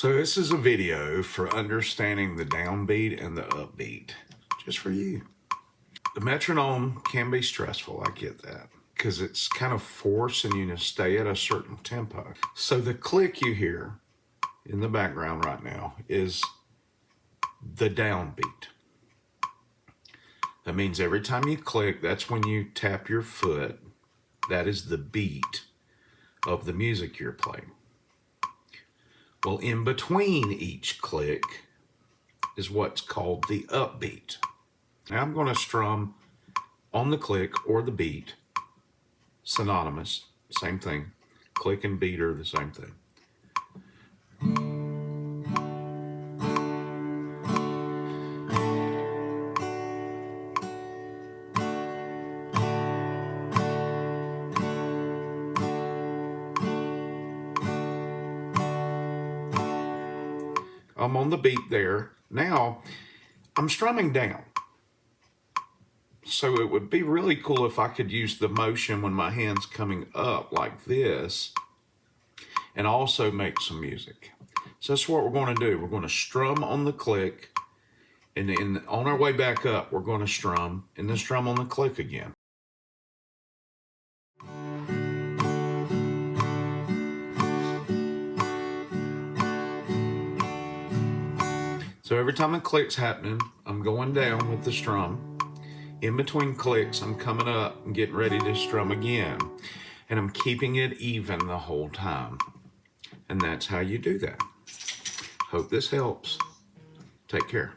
So this is a video for understanding the downbeat and the upbeat, just for you. The metronome can be stressful, I get that, because it's kind of forcing you to stay at a certain tempo. So the click you hear in the background right now is the downbeat. That means every time you click, that's when you tap your foot. That is the beat of the music you're playing. Well, in between each click is what's called the upbeat. Now I'm going to strum on the click or the beat, synonymous, same thing. Click and beat are the same thing. I'm on the beat there. Now I'm strumming down. So it would be really cool if I could use the motion when my hand's coming up like this and also make some music. So that's what we're going to do. We're going to strum on the click, and then on our way back up, we're going to strum and then strum on the click again. So every time the click's happening, I'm going down with the strum. In between clicks, I'm coming up and getting ready to strum again. And I'm keeping it even the whole time. And that's how you do that. Hope this helps. Take care.